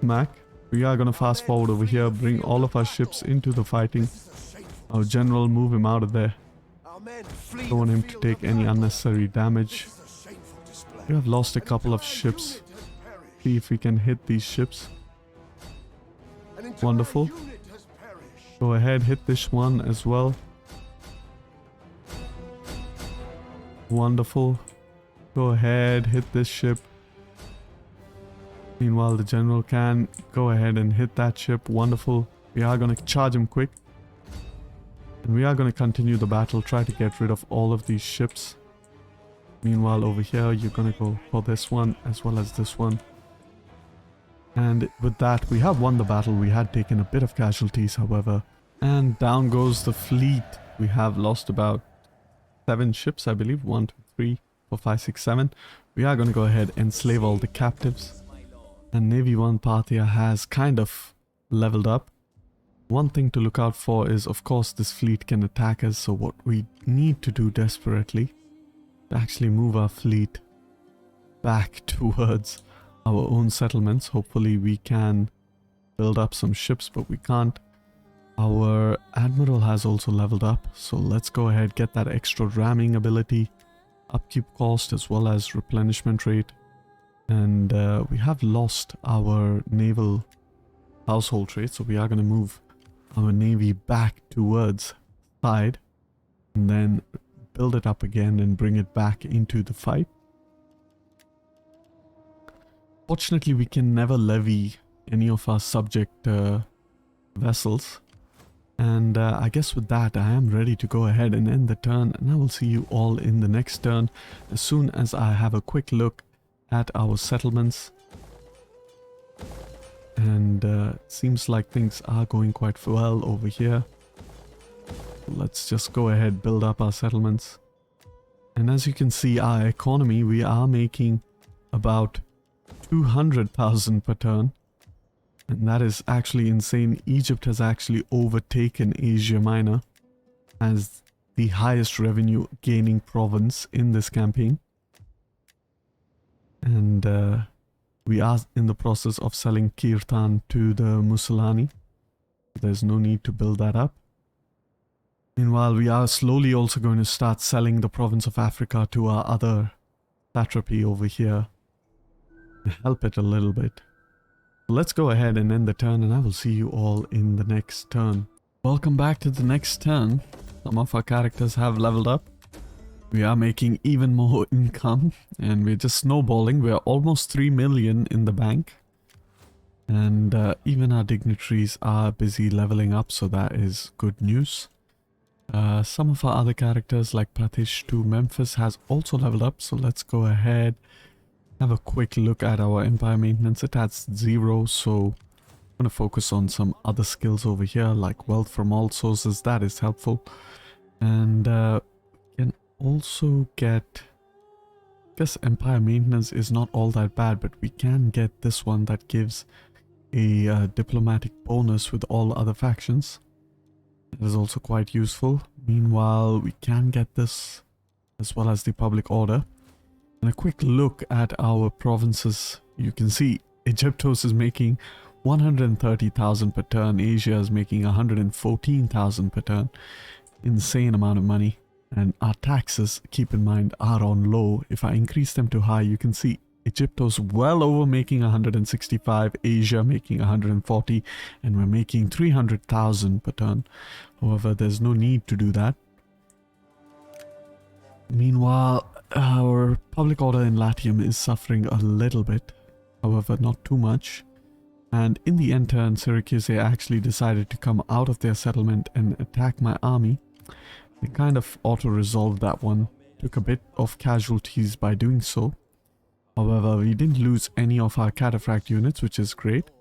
A: Smack. We are gonna fast forward over here. Bring all of our ships into the fighting.
B: This is a shameful.
A: Our general, move him out of there.
B: Our men flee
A: Don't want
B: the
A: him to
B: field
A: take
B: of
A: any
B: battle.
A: unnecessary damage.
B: This is a shameful display.
A: We have lost a
B: An
A: couple of
B: entire
A: ships.
B: unit has perished.
A: See if we can hit these ships.
B: An entire
A: Wonderful.
B: unit has perished.
A: Go ahead, hit this one as well. Wonderful. Go ahead, hit this ship. Meanwhile, the general can go ahead and hit that ship. Wonderful. We are going to charge him quick. And we are going to continue the battle, try to get rid of all of these ships. Meanwhile, over here, you're going to go for this one as well as this one. And with that, we have won the battle. We had taken a bit of casualties, however. And down goes the fleet. We have lost about 7 ships, I believe. 1, 2, 3, 4, 5, 6, 7. We are going to go ahead and enslave all the captives. And Navy 1 Parthia has kind of leveled up. One thing to look out for is, of course, this fleet can attack us. So what we need to do desperately to actually move our fleet back towards our own settlements. Hopefully we can build up some ships, but we can't. Our admiral has also leveled up, so let's go ahead, get that extra ramming ability, upkeep cost as well as replenishment rate. And we have lost our naval household trade, so we are going to move our navy back towards side and then build it up again and bring it back into the fight. Fortunately, we can never levy any of our subject vessels. And I guess with that, I am ready to go ahead and end the turn, and I will see you all in the next turn as soon as I have a quick look at our settlements. And seems like things are going quite well over here. Let's just go ahead, build up our settlements. And as you can see, our economy, we are making about 200,000 per turn. And that is actually insane. Egypt has actually overtaken Asia Minor as the highest revenue gaining province in this campaign. And we are in the process of selling Kirtan to the Musulani. There's no need to build that up. Meanwhile, we are slowly also going to start selling the province of Africa to our other satrapy over here. Help it a little bit. Let's go ahead and end the turn, and I will see you all in the next turn. Welcome back to the next turn. Some of our characters have leveled up. We are making even more income, and we're just snowballing. We're almost 3 million in the bank. And even our dignitaries are busy leveling up, so that is good news. Some of our other characters like Pratish to Memphis has also leveled up, so let's go ahead. Have a quick look at our empire maintenance. It has 0, so I'm going to focus on some other skills over here like wealth from all sources. That is helpful. And can also get, I guess empire maintenance is not all that bad, but we can get this one that gives a diplomatic bonus with all other factions. It is also quite useful. Meanwhile, we can get this as well as the public order. And a quick look at our provinces. You can see Egyptos is making 130,000 per turn. Asia is making 114,000 per turn. Insane amount of money. And our taxes, keep in mind, are on low. If I increase them to high, you can see Egyptos well over making 165, Asia making 140, and we're making 300,000 per turn. However, there's no need to do that. Meanwhile, our public order in Latium is suffering a little bit, however not too much. And in the end turn, Syracuse actually decided to come out of their settlement and attack my army. They kind of auto-resolved that one, took a bit of casualties by doing so. However, we didn't lose any of our cataphract units, which is great.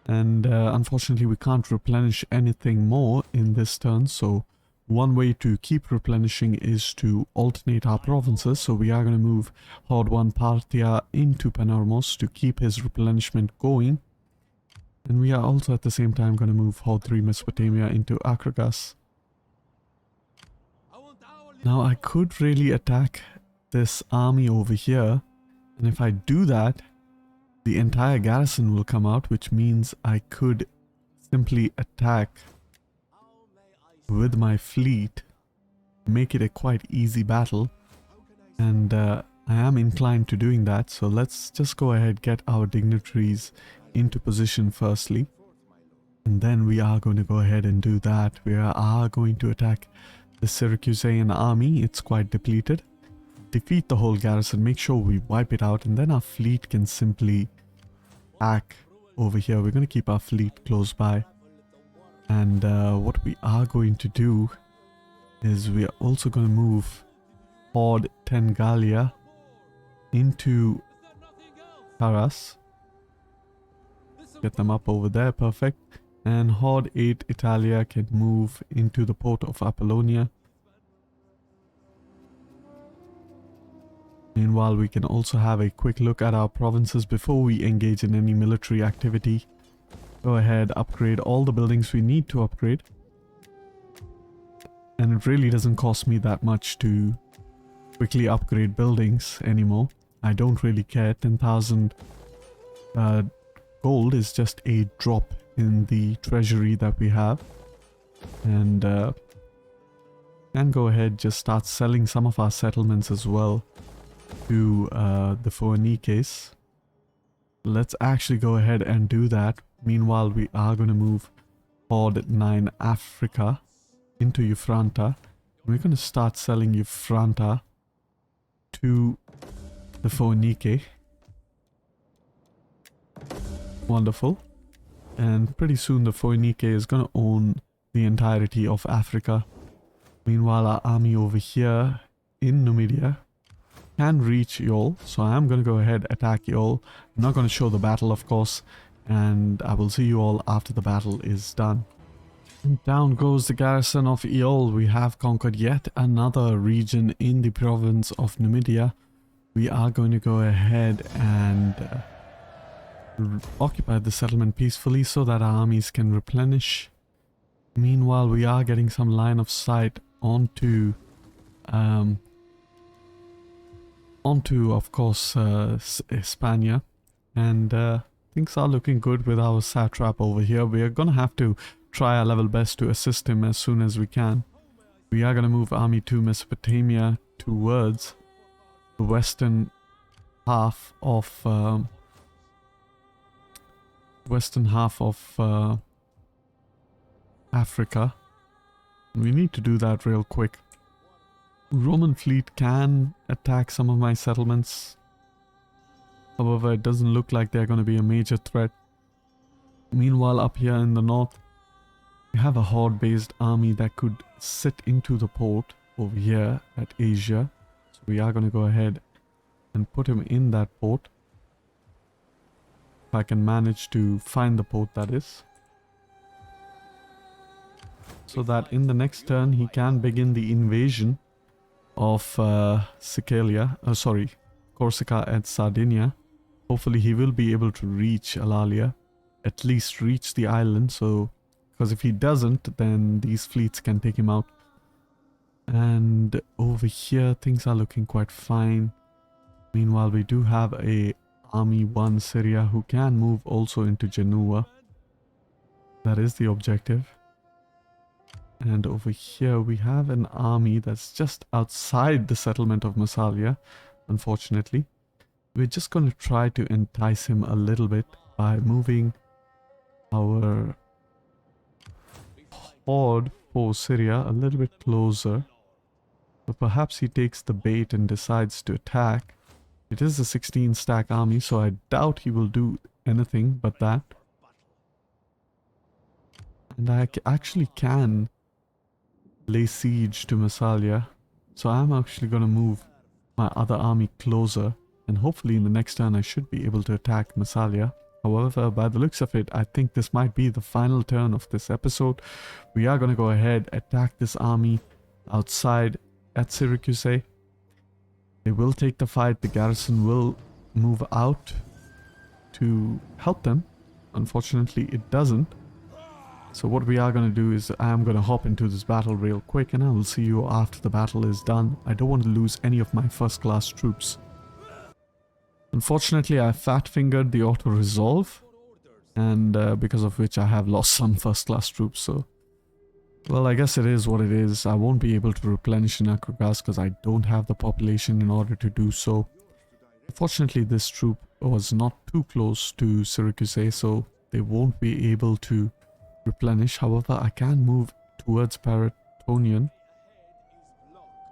A: And unfortunately, we can't replenish anything more in this turn, so one way to keep replenishing is to alternate our provinces. So we are going to move Horde 1 Parthia into Panormus to keep his replenishment going. And we are also at the same time going to move Horde 3 Mesopotamia into Akragas. Now I could really attack this army over here, and if I do that, the entire garrison will come out, which means I could simply attack with my fleet, make it a quite easy battle, and I am inclined to doing that. So let's just go ahead, get our dignitaries into position firstly, and then we are going to go ahead and do that. We are going to attack the Syracusean army. It's quite depleted. Defeat the whole garrison, make sure we wipe it out, and then our fleet can simply attack over here. We're going to keep our fleet close by. And what we are going to do is we are also going to move Horde 10 Gallia into Taras. Get them up over there, perfect. And Horde 8 Italia can move into the port of Apollonia. Meanwhile, we can also have a quick look at our provinces before we engage in any military activity. Go ahead, upgrade all the buildings we need to upgrade. And it really doesn't cost me that much to quickly upgrade buildings anymore. I don't really care. 10,000 gold is just a drop in the treasury that we have. And go ahead, just start selling some of our settlements as well to the Phoenicians. Let's actually go ahead and do that. Meanwhile, we are going to move Horde 9 Africa into Euphranta. We're going to start selling Euphranta to the Phoenicians. Wonderful. And pretty soon the Phoenicians is going to own the entirety of Africa. Meanwhile, our army over here in Numidia can reach Yol, so I am going to go ahead attack Yol. I'm not going to show the battle, of course, and I will see you all after the battle is done. And down goes the garrison of Yol. We have conquered yet another region in the province of Numidia. We are going to go ahead and occupy the settlement peacefully so that our armies can replenish. Meanwhile, we are getting some line of sight onto of course Hispania, and things are looking good with our satrap over here. We are gonna have to try our level best to assist him as soon as we can. We are gonna move army to Mesopotamia towards the western half of Africa. We need to do that real quick. Roman fleet can attack some of my settlements. However, it doesn't look like they're going to be a major threat. Meanwhile, up here in the north, we have a horde-based army that could sit into the port over here at Asia. So we are going to go ahead and put him in that port. If I can manage to find the port, that is. So that in the next turn, he can begin the invasion of Corsica and Sardinia. Hopefully he will be able to reach Alalia, at least reach the island, so because if he doesn't, then these fleets can take him out. And over here things are looking quite fine. Meanwhile, we do have a army 1 Syria who can move also into Genoa. That is the objective. And over here we have an army that's just outside the settlement of Massalia, unfortunately. We're just going to try to entice him a little bit by moving our horde for Syria a little bit closer. But perhaps he takes the bait and decides to attack. It is a 16 stack army, so I doubt he will do anything but that. And I actually can lay siege to Massalia. So I'm actually going to move my other army closer. And hopefully in the next turn I should be able to attack Massalia. However, by the looks of it, I think this might be the final turn of this episode. We are going to go ahead, attack this army outside at Syracuse. They will take the fight. The garrison will move out to help them. Unfortunately, it doesn't. So what we are going to do is I am going to hop into this battle real quick and I will see you after the battle is done. I don't want to lose any of my first class troops. Unfortunately, I fat-fingered the auto-resolve, and because of which I have lost some first-class troops, so... Well, I guess it is what it is. I won't be able to replenish in Akragas because I don't have the population in order to do so. Unfortunately, this troop was not too close to Syracuse, so they won't be able to replenish. However, I can move towards Paratonian,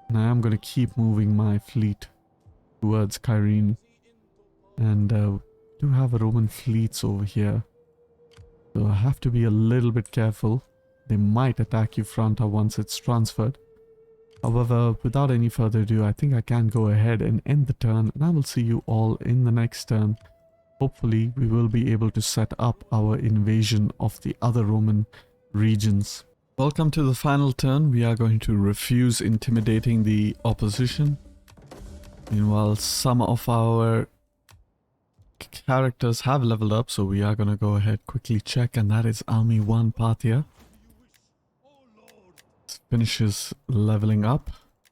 A: and I am going to keep moving my fleet towards Kyrene. And do have a Roman fleets over here, so I have to be a little bit careful. They might attack you fronta once it's transferred. However, without any further ado, I think I can go ahead and end the turn, and I will see you all in the next turn. Hopefully we will be able to set up our invasion of the other Roman regions. Welcome to the final turn. We are going to refuse intimidating the opposition. Meanwhile, some of our characters have leveled up, so we are going to go ahead quickly check, and that is Army 1 Parthia. Finishes leveling up,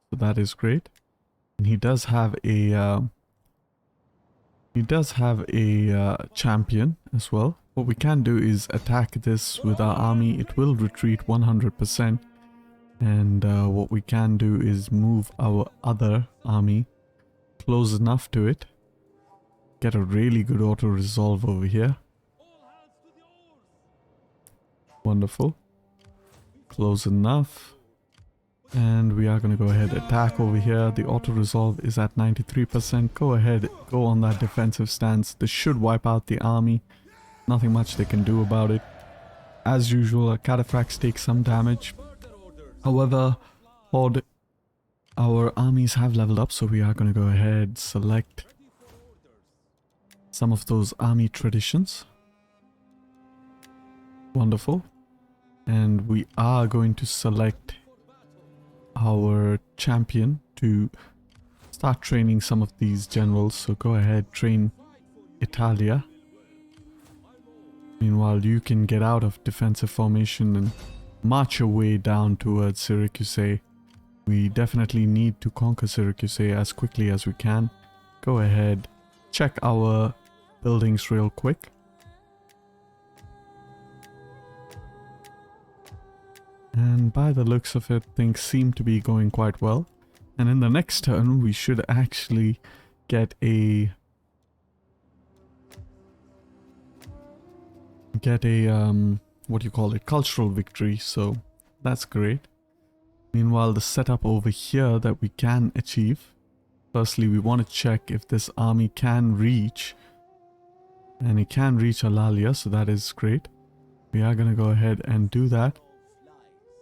A: so that is great. And he does have a champion as well. What we can do is attack this with our army. It will retreat 100%, and what we can do is move our other army close enough to it. Get a really good auto-resolve over here. Wonderful. Close enough. And we are going to go ahead and attack over here. The auto-resolve is at 93%. Go ahead, go on that defensive stance. This should wipe out the army. Nothing much they can do about it. As usual, our cataphracts take some damage. However, our armies have leveled up, so we are going to go ahead, select some of those army traditions. Wonderful. And we are going to select our champion to start training some of these generals. So go ahead, train Italia. Meanwhile, you can get out of defensive formation and march your way down towards Syracuse. We definitely need to conquer Syracuse as quickly as we can. Go ahead, check our buildings real quick. And by the looks of it, things seem to be going quite well. And in the next turn, we should actually get a what do you call it, cultural victory. So that's great. Meanwhile, the setup over here that we can achieve. Firstly, we want to check if this army can reach. And it can reach Alalia, so that is great. We are going to go ahead and do that.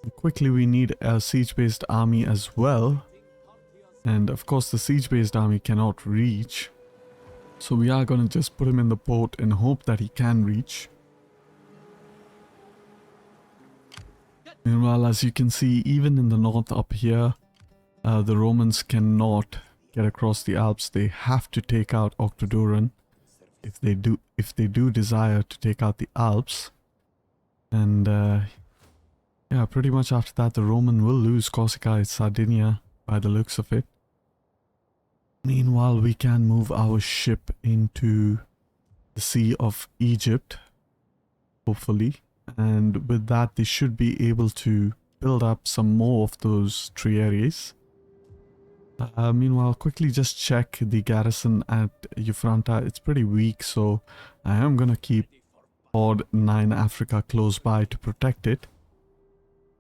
A: And quickly, we need a siege-based army as well. And of course, the siege-based army cannot reach. So we are going to just put him in the port and hope that he can reach. Meanwhile, as you can see, even in the north up here, the Romans cannot get across the Alps. They have to take out Octodoran if they do desire to take out the Alps. And yeah, pretty much after that, the Roman will lose Corsica and Sardinia by the looks of it. Meanwhile, we can move our ship into the Sea of Egypt, hopefully. And with that, they should be able to build up some more of those Trieres. Meanwhile, quickly just check the garrison at Ufranta. It's pretty weak, so I am gonna keep Horde 9 Africa close by to protect it.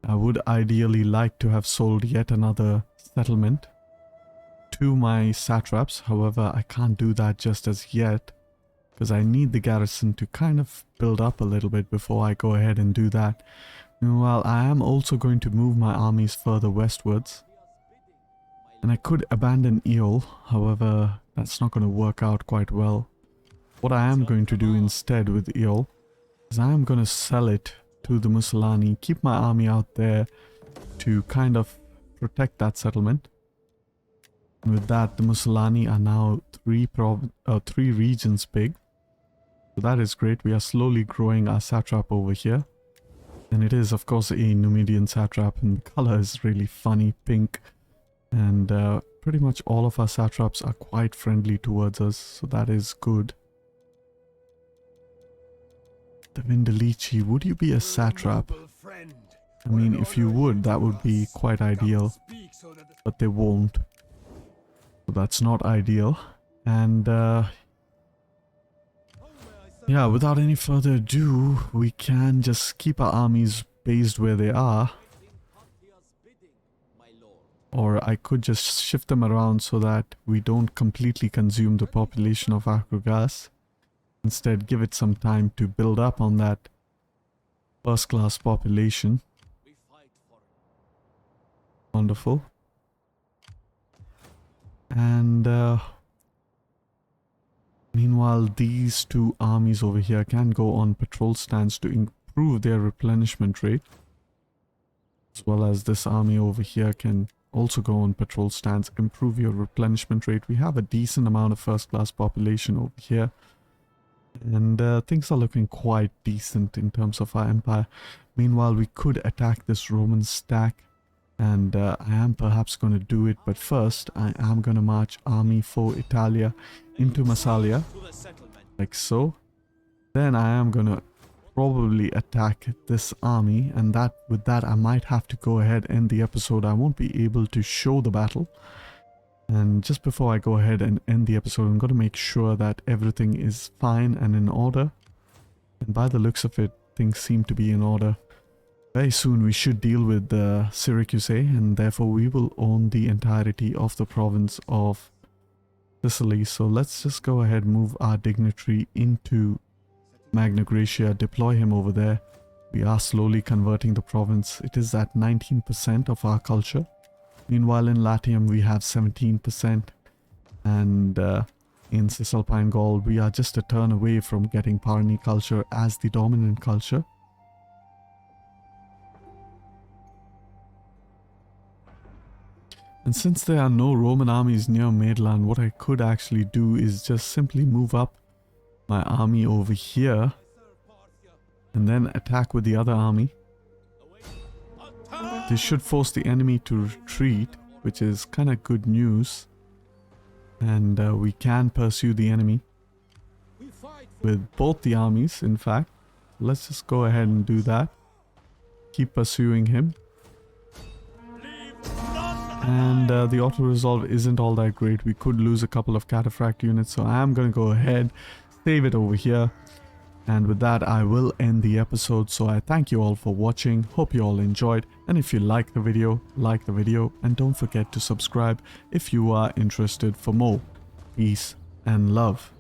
A: I would ideally like to have sold yet another settlement to my satraps. However, I can't do that just as yet, because I need the garrison to kind of build up a little bit before I go ahead and do that. Meanwhile, I am also going to move my armies further westwards. And I could abandon Eol, however, that's not going to work out quite well. What I am going to do instead with Eol is I am going to sell it to the Mussolani, keep my army out there to kind of protect that settlement. And with that, the Mussolani are now three regions big. So that is great. We are slowly growing our satrap over here. And it is, of course, a Numidian satrap, and the color is really funny, pink. And pretty much all of our satraps are quite friendly towards us, so that is good. The Vindelici, would you be a satrap? I mean, if you would, that would be quite ideal, but they won't. So that's not ideal. And yeah, without any further ado, we can just keep our armies based where they are. Or I could just shift them around so that we don't completely consume the population of Akragas. Instead, give it some time to build up on that first-class population. Wonderful. And meanwhile, these two armies over here can go on patrol stands to improve their replenishment rate. As well as this army over here can also go on patrol stands, improve your replenishment rate. We have a decent amount of first-class population over here. And things are looking quite decent in terms of our empire. Meanwhile, we could attack this Roman stack. And I am perhaps going to do it. But first, I am going to march army for Italia into Massalia. Like so. Then I am going to probably attack this army, and with that I might have to go ahead and end the episode. I won't be able to show the battle, and just before I go ahead and end the episode, I'm going to make sure that everything is fine and in order. And by the looks of it, things seem to be in order. Very soon we should deal with Syracuse, and therefore we will own the entirety of the province of Sicily. So let's just go ahead and move our dignitary into Magna Graecia, deploy him over there. We are slowly converting the province. It is at 19% of our culture. Meanwhile, in Latium we have 17%. And in Cisalpine Gaul we are just a turn away from getting Parni culture as the dominant culture. And since there are no Roman armies near Maidland, what I could actually do is just simply move up my army over here and then attack with the other army. This should force the enemy to retreat, which is kind of good news. And we can pursue the enemy with both the armies, in fact. Let's just go ahead and do that. Keep pursuing him. And the auto-resolve isn't all that great. We could lose a couple of cataphract units, so I am going to go ahead, save it over here. And with that, I will end the episode. So I thank you all for watching. Hope you all enjoyed. And if you like the video, and don't forget to subscribe if you are interested for more. Peace and love.